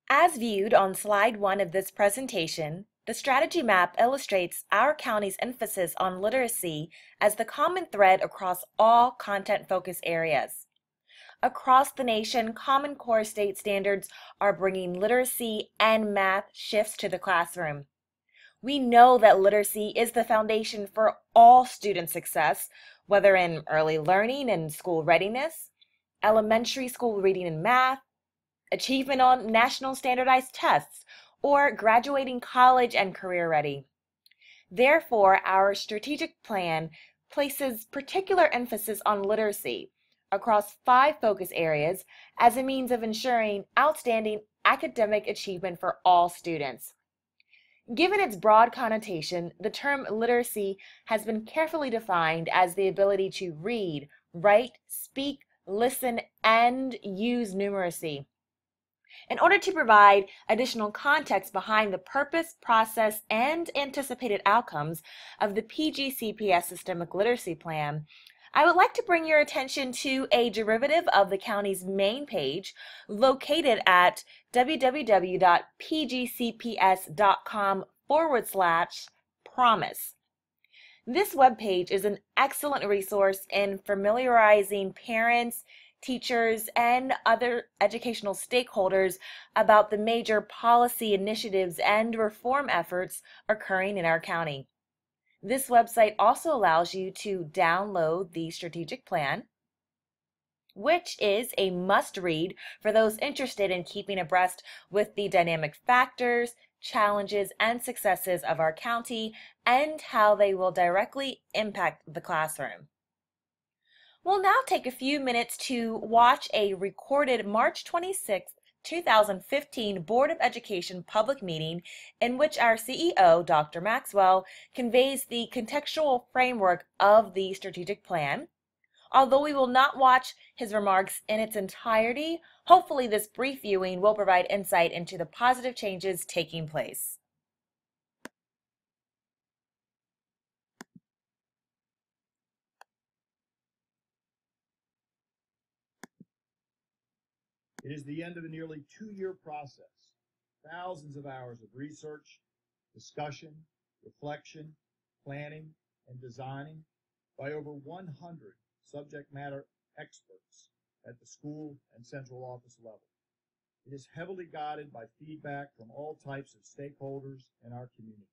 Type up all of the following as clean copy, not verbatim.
As viewed on slide 1 of this presentation, the strategy map illustrates our county's emphasis on literacy as the common thread across all content focus areas. Across the nation, Common Core state standards are bringing literacy and math shifts to the classroom. We know that literacy is the foundation for all student success, whether in early learning and school readiness, elementary school reading and math, achievement on national standardized tests, or graduating college and career ready. Therefore, our strategic plan places particular emphasis on literacy across 5 focus areas as a means of ensuring outstanding academic achievement for all students. Given its broad connotation, the term literacy has been carefully defined as the ability to read, write, speak, listen, and use numeracy. In order to provide additional context behind the purpose, process, and anticipated outcomes of the PGCPS Systemic Literacy Plan, I would like to bring your attention to a derivative of the county's main page located at www.pgcps.com/promise. This webpage is an excellent resource in familiarizing parents, teachers, and other educational stakeholders about the major policy initiatives and reform efforts occurring in our county. This website also allows you to download the strategic plan, which is a must-read for those interested in keeping abreast with the dynamic factors, challenges, and successes of our county and how they will directly impact the classroom. We'll now take a few minutes to watch a recorded March 26, 2015 Board of Education public meeting in which our CEO, Dr. Maxwell, conveys the contextual framework of the strategic plan. Although we will not watch his remarks in its entirety, hopefully this brief viewing will provide insight into the positive changes taking place. It is the end of a nearly 2-year process, thousands of hours of research, discussion, reflection, planning, and designing by over 100 subject matter experts at the school and central office level. It is heavily guided by feedback from all types of stakeholders in our community.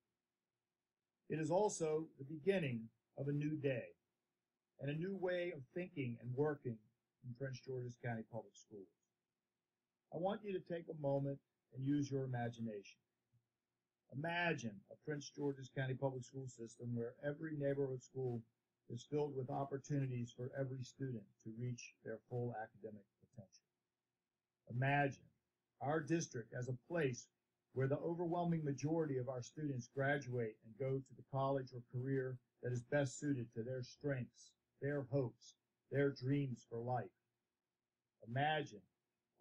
It is also the beginning of a new day and a new way of thinking and working in Prince George's County Public Schools. I want you to take a moment and use your imagination. Imagine a Prince George's County Public School system where every neighborhood school is filled with opportunities for every student to reach their full academic potential. Imagine our district as a place where the overwhelming majority of our students graduate and go to the college or career that is best suited to their strengths, their hopes, their dreams for life. Imagine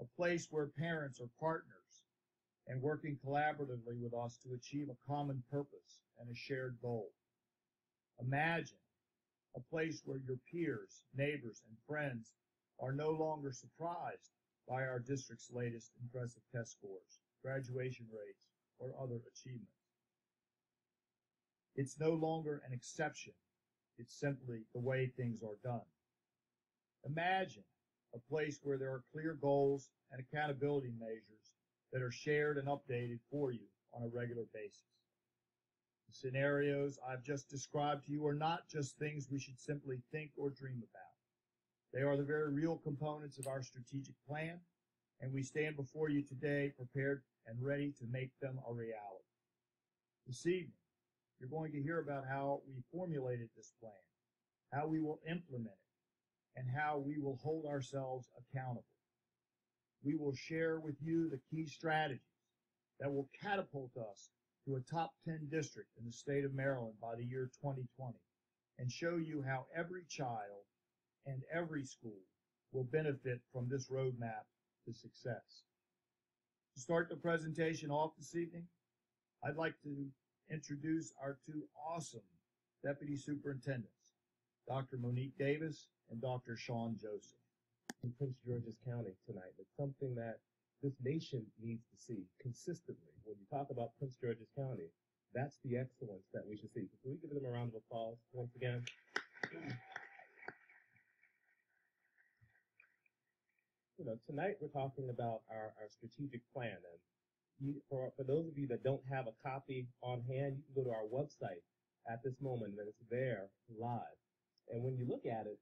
a place where parents are partners and working collaboratively with us to achieve a common purpose and a shared goal. Imagine a place where your peers, neighbors, and friends are no longer surprised by our district's latest impressive test scores, graduation rates, or other achievements. It's no longer an exception. It's simply the way things are done. Imagine a place where there are clear goals and accountability measures that are shared and updated for you on a regular basis. The scenarios I've just described to you are not just things we should simply think or dream about. They are the very real components of our strategic plan, and we stand before you today prepared and ready to make them a reality. This evening, you're going to hear about how we formulated this plan, how we will implement it, and how we will hold ourselves accountable. We will share with you the key strategies that will catapult us to a top 10 district in the state of Maryland by the year 2020 and show you how every child and every school will benefit from this roadmap to success. To start the presentation off this evening, I'd like to introduce our 2 awesome deputy superintendents, Dr. Monique Davis and Dr. Sean Joseph. In Prince George's County tonight. It's something that this nation needs to see consistently. When you talk about Prince George's County, that's the excellence that we should see. So can we give them a round of applause once again? You know, tonight we're talking about our strategic plan. And for those of you that don't have a copy on hand, you can go to our website at this moment, and it's there live. And when you look at it,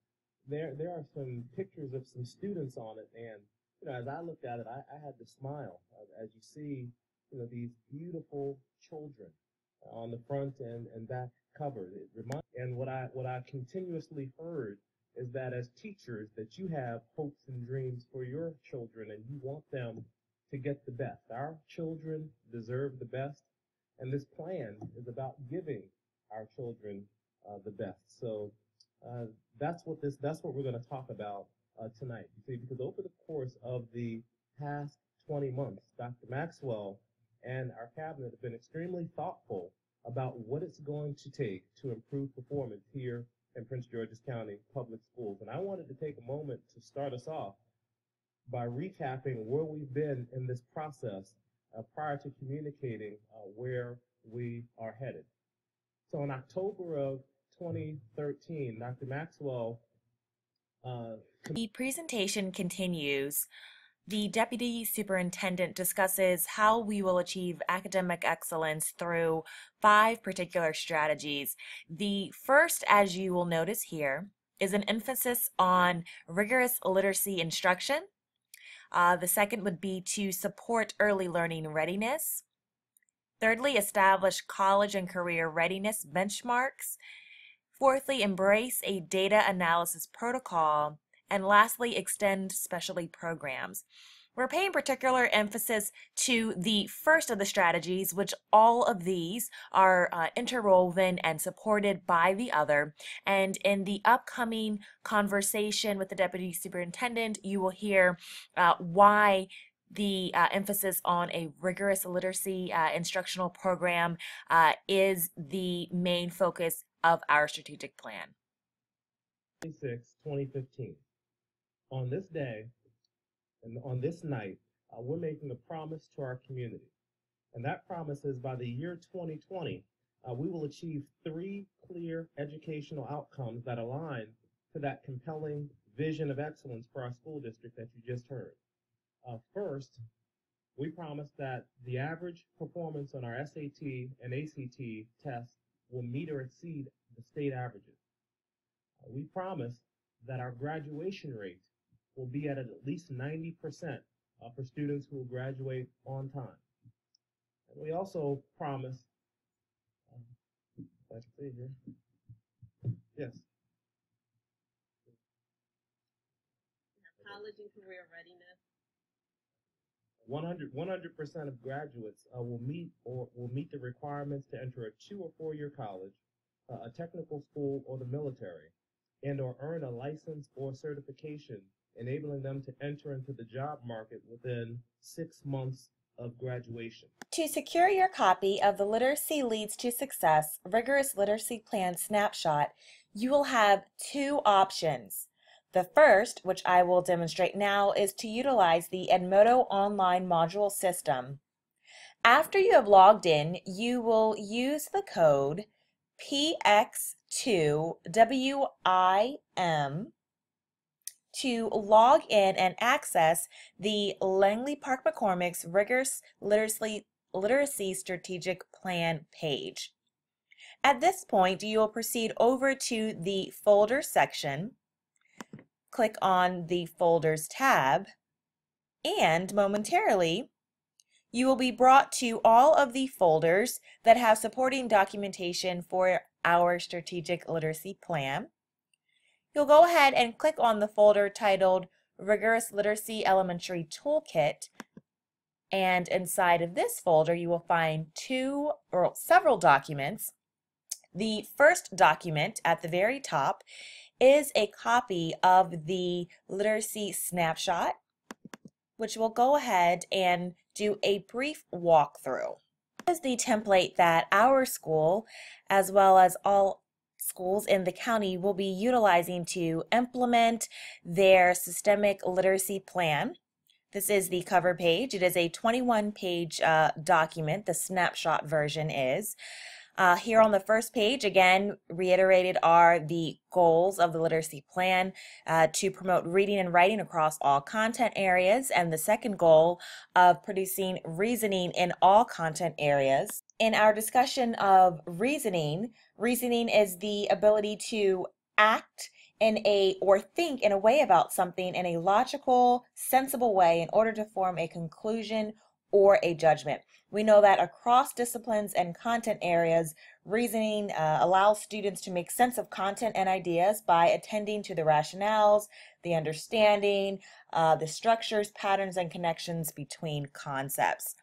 there are some pictures of some students on it. And, you know, as I looked at it, I had to smile as you see, you know, these beautiful children on the front and back cover. And what I continuously heard is that as teachers, that you have hopes and dreams for your children, and you want them to get the best. Our children deserve the best, and this plan is about giving our children the best. So that's what we're going to talk about tonight. You see, because over the course of the past 20 months, Dr. Maxwell and our cabinet have been extremely thoughtful about what it's going to take to improve performance here in Prince George's County Public Schools. And I wanted to take a moment to start us off by recapping where we've been in this process prior to communicating where we are headed. So in October of 2013, Dr. Maxwell The presentation continues. The Deputy Superintendent discusses how we will achieve academic excellence through 5 particular strategies. The first, as you will notice here, is an emphasis on rigorous literacy instruction. The second would be to support early learning readiness. Thirdly, establish college and career readiness benchmarks. Fourthly, embrace a data analysis protocol. And lastly, extend specialty programs. We're paying particular emphasis to the first of the strategies, which all of these are interwoven and supported by the other. And in the upcoming conversation with the Deputy Superintendent, you will hear why the emphasis on a rigorous literacy instructional program is the main focus of our strategic plan. 2015. On this day and on this night, we're making a promise to our community. And that promise is by the year 2020, we will achieve 3 clear educational outcomes that align to that compelling vision of excellence for our school district that you just heard. First, we promise that the average performance on our SAT and ACT tests will meet or exceed the state averages. We promise that our graduation rate will be at least 90% for students who will graduate on time. And we also promise, let's see here. Yes. College and career readiness. 100% of graduates will meet the requirements to enter a 2 or 4 year college, a technical school, or the military, and or earn a license or certification, enabling them to enter into the job market within 6 months of graduation. To secure your copy of the Literacy Leads to Success Rigorous Literacy Plan Snapshot, you will have 2 options. The first, which I will demonstrate now, is to utilize the Edmodo online module system. After you have logged in, you will use the code PX2WIM to log in and access the Langley Park McCormick's Rigorous Literacy Strategic Plan page. At this point, you will proceed over to the Folders section, click on the Folders tab, and momentarily, you will be brought to all of the folders that have supporting documentation for our Strategic Literacy Plan. You'll go ahead and click on the folder titled Rigorous Literacy Elementary Toolkit, and inside of this folder you will find several documents. The first document at the very top is a copy of the literacy snapshot, which we'll go ahead and do a brief walkthrough. This is the template that our school, as well as all schools in the county, will be utilizing to implement their systemic literacy plan. This is the cover page. It is a 21-page document. The snapshot version is. Here on the first page, again, reiterated are the goals of the literacy plan to promote reading and writing across all content areas, and the second goal of producing reasoning in all content areas. In our discussion of reasoning is the ability to act or think in a way about something in a logical, sensible way in order to form a conclusion or a judgment. We know that across disciplines and content areas, reasoning allows students to make sense of content and ideas by attending to the rationales, the understanding, the structures, patterns, and connections between concepts.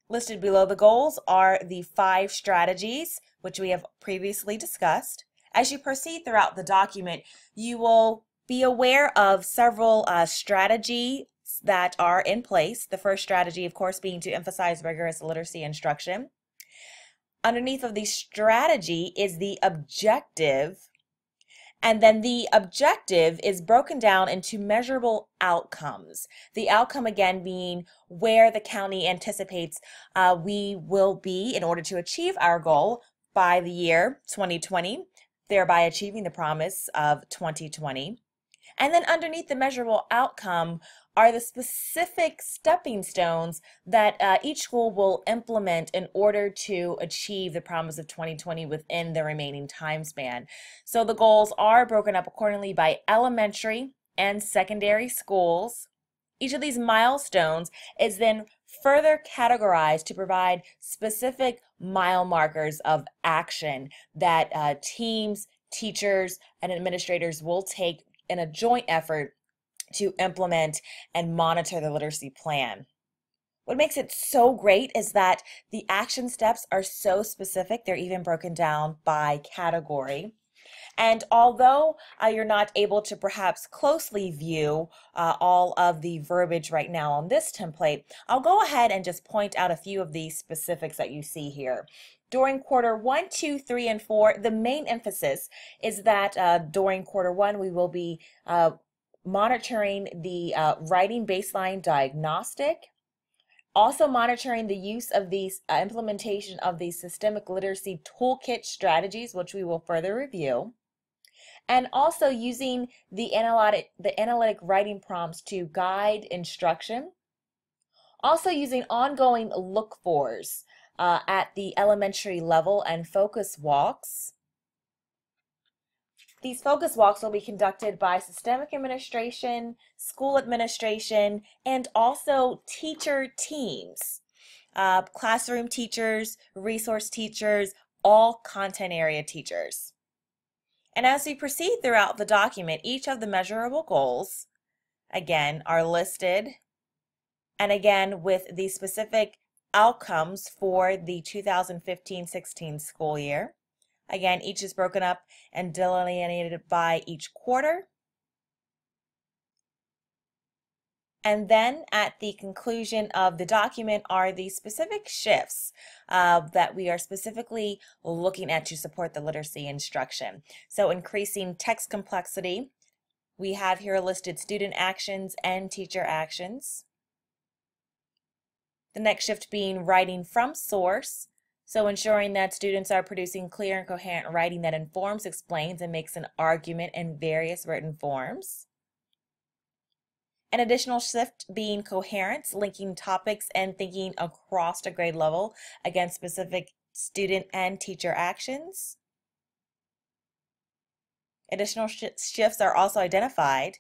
Listed below the goals are the 5 strategies, which we have previously discussed. As you proceed throughout the document, you will be aware of several strategies that are in place. The first strategy, of course, being to emphasize rigorous literacy instruction. Underneath of the strategy is the objective, and then the objective is broken down into measurable outcomes. The outcome, again, being where the county anticipates we will be in order to achieve our goal by the year 2020, thereby achieving the promise of 2020. And then underneath the measurable outcome are the specific stepping stones that each school will implement in order to achieve the promise of 2020 within the remaining time span. So the goals are broken up accordingly by elementary and secondary schools. Each of these milestones is then further categorized to provide specific mile markers of action that teams, teachers, and administrators will take in a joint effort to implement and monitor the literacy plan. What makes it so great is that the action steps are so specific, they're even broken down by category. And although you're not able to perhaps closely view all of the verbiage right now on this template, I'll go ahead and just point out a few of these specifics that you see here. During quarter 1, 2, 3, and 4, the main emphasis is that during quarter 1, we will be monitoring the writing baseline diagnostic, also monitoring the use of these implementation of the systemic literacy toolkit strategies, which we will further review, and also using the analytic writing prompts to guide instruction, also using ongoing look-fors at the elementary level and focus walks. These focus walks will be conducted by systemic administration, school administration, and also teacher teams, classroom teachers, resource teachers, all content area teachers. And as we proceed throughout the document, each of the measurable goals, again, are listed, and again, with the specific outcomes for the 2015-16 school year. Again, each is broken up and delineated by each quarter. And then at the conclusion of the document are the specific shifts that we are specifically looking at to support the literacy instruction. So increasing text complexity, we have here listed student actions and teacher actions. The next shift being writing from source, so ensuring that students are producing clear and coherent writing that informs, explains, and makes an argument in various written forms. An additional shift being coherence, linking topics and thinking across a grade level against specific student and teacher actions. Additional shifts are also identified.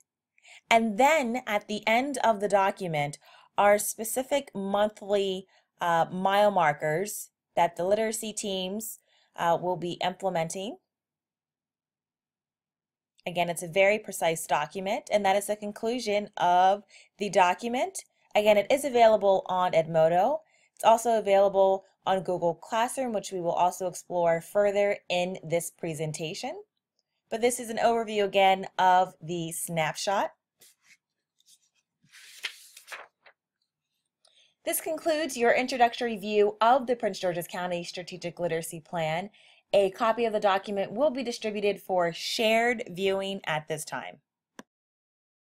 And then at the end of the document are specific monthly mile markers that the literacy teams will be implementing. Again, it's a very precise document, and that is the conclusion of the document. Again, it is available on Edmodo. It's also available on Google Classroom, which we will also explore further in this presentation. But this is an overview again of the snapshot. This concludes your introductory view of the Prince George's County Strategic Literacy Plan. A copy of the document will be distributed for shared viewing at this time.